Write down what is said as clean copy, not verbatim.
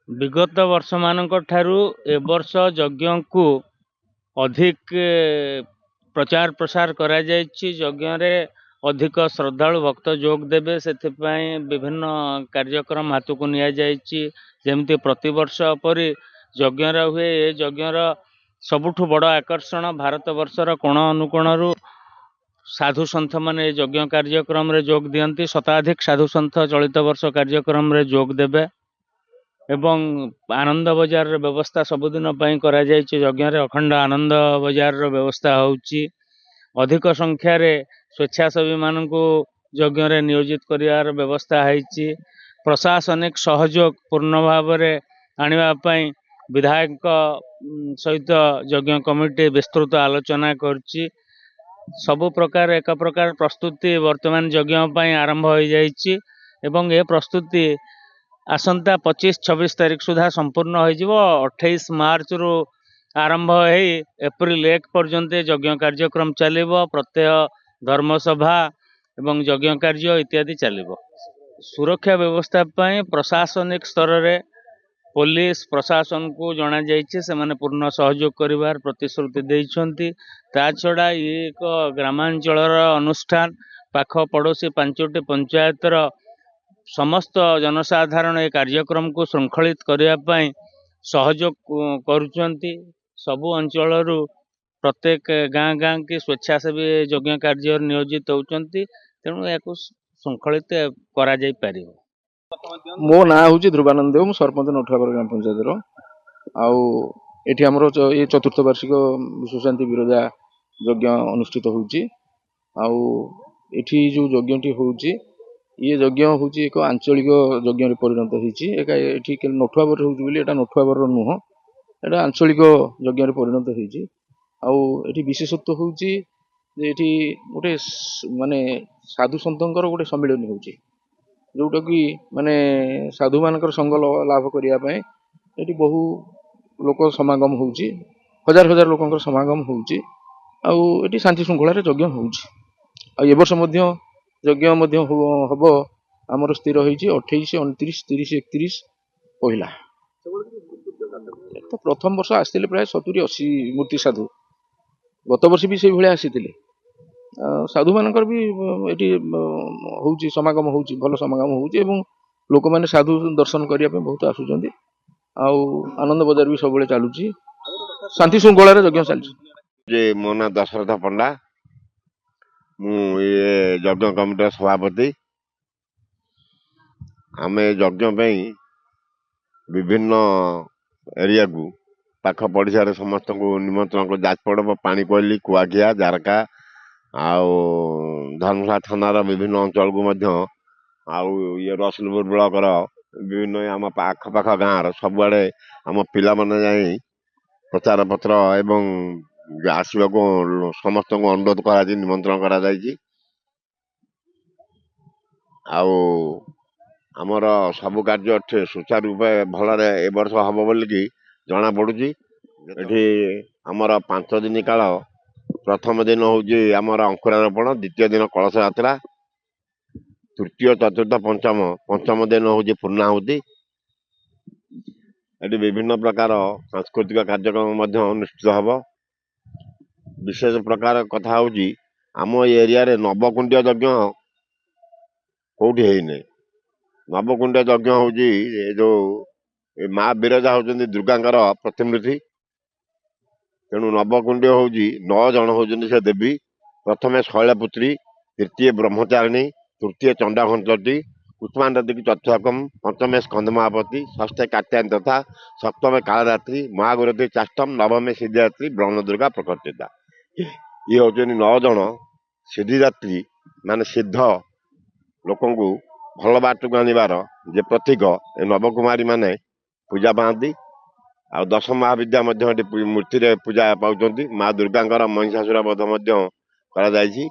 विगत वर्ष मानक ठारू ए वर्ष यज्ञ को अधिक प्रचार प्रसार करा जायछि। यज्ञ रे अधिक श्रद्धालु भक्त जोग देबे से विभिन्न कार्यक्रम हाथ को निया जायछि। जेमती प्रतिवर्ष परि यज्ञ हुए यज्ञ सबुठु बड़ आकर्षण भारत वर्षर कोण अनुकोणरू साधु सन्थ माने यज्ञ कार्यक्रम रे जोग दियंती। शताधिक साधु सन्थ चलित वर्ष कार्यक्रम रे जोग देबे एवं आनंद बजार व्यवस्था सबुदिन करा जायछि। यज्ञ रे अखंड आनंद बजार व्यवस्था होउछि। अधिक संख्या रे स्वेच्छासेवी मानकु यज्ञ रे नियोजित करिवार व्यवस्था हैछि। प्रशासनिक सहयोग पूर्ण भाव रे आनिबा पई विधायक सहित यज्ञ कमिटी विस्तृत आलोचना करछि। सबु प्रकार एक प्रकार प्रस्तुति वर्तमान यज्ञ पई आरंभ हो जायछि एवं ए प्रस्तुति आसंता 25-26 तारीख सुधा संपूर्ण हो जिवो। 28 मार्च रु आरंभ हो एप्रिल 1 पर्यंत यज्ञ कार्यक्रम चलिबो। प्रत्यय धर्मसभा एवं यज्ञ कार्य इत्यादि चलिबो। सुरक्षा व्यवस्था पई प्रशासनिक स्तर रे पुलिस प्रशासन को जना जायछि। से माने पूर्ण सहयोग करिवार प्रतिश्रुति दैछन्ति। ता छडा एक ग्रामांचलर अनुष्ठान पाख पड़ोसी 5टी पंचायतर समस्त जनसाधारण ए कार्यक्रम को श्रृंखलित करिया पई सहयोग करुचंती। सबु अंचलरू प्रत्येक गाँ गाँ की स्वेच्छासेवी यज्ञ कार्य नियोजित होउचंती। तेणु याकू श्रृंखलित करा जाई पारिबो। मो ना हूँ ध्रुवानंद देव, सरपंच नठुआपर ग्राम पंचायत आउ एठी हमरो ये चतुर्थ वार्षिक विश्वशांति विरजा यज्ञ अनुष्ठित होउची। आउ एठी जो यज्ञटी होउची ये यज्ञ होउची एक आंचलिक यज्ञ रे परिणत होईची। एठी नठुआपर होउची बोली एटा नठुआपर नुह, एटा आंचलिक यज्ञ रे परिणत होईची। आउ एठी विशेषत्व होउची जे एठी गोटे माने साधु सन्तंकर गोटे सम्मिलन होउची, जोटा कि माने साधु मानकर संग लाभ करने ये बहु लोक समागम होउची। हजार हजार लोकंकर समागम होउची। आउ एटी शांति श्रृंखला रे यज्ञ होउची। आ ए वर्ष मध्य यज्ञ मध्य हब हमर स्थिर होईची 28, 29, 30, 31 पहिला। तो प्रथम वर्ष आस्थिले प्राय 70-80 मूर्ति साधु। गत वर्ष भी से भले आसीथिले। साधु मानकर भी एटी होउची समागम होउची, भल समागम होउची एवं लोक माने साधु दर्शन करिया पे बहुत आसुचंदी। आउ आनंद बजार भी सब चलुची। शांति श्रृंखला रे यज्ञ चलुची। जे मो ना दशरथ पंडा, मु ये यज्ञ कमिटी सभापति। आमे यज्ञ पे विभिन्न एरिया को पाख पड़िशा रे समस्त को निमंत्रण को जाजपड़ पानी कोइली कुआखिया जारका आउ धर्मशाला थानार विभिन्न अंचल को मध्य आउ ये रसलपुर ब्लॉकर विभिन्न आम आखपाख गाँव सबुआड़े आम पिला माने जाई प्रचार पत्र एवं आसवा को समस्त को अनुरोध करा निमंत्रण करा जायछि। आउ आमर सबु कार्य सुचारू रूपे भल ए वर्ष हम बोलिकी जना पड़ुची। एठी आमर 5 दिन काल प्रथम दिन हूँ आमर अंकुरारोपण, द्वितीय दिन कलश यात्रा, तृतीय चतुर्थ पंचम दिन हूँ पूर्णाहुति। एटी विभिन्न प्रकार सांस्कृतिक कार्यक्रम अनुष्ठित हब। विशेष प्रकार कथा हूँ आम एरिया रे नवकुंड यज्ञ कौटी है। नवकुंड यज्ञ हूँ जो माँ बिरजा होती दुर्गांकर प्रतिमूर्ति। तेणु नवकुंड हूँ 9 जन होती से देवी। प्रथमे शैलपुत्री, तृतीय ब्रह्मचारिणी, तृतीय चंडाघंटी, पुष्पांडी चतुर्थकम, पंचमे स्कंद महापति, षष्ठे कात्यायन तथा सप्तमे कालरात्रि, महागुरती चाष्टम, नवमे सिद्धिदात्री ब्रह्म दुर्गा प्रकटिता। ये हूँ 9 जन सिद्धिदात्री मान सिद्ध लोक भल बाट को आनबार जे प्रतीक ए नवकुमारी माने पूजा पाती। आ 10 महाविद्या मूर्ति रे पूजा पाउचंती। माँ दुर्गांकर महिषासुर वध करा जायछि।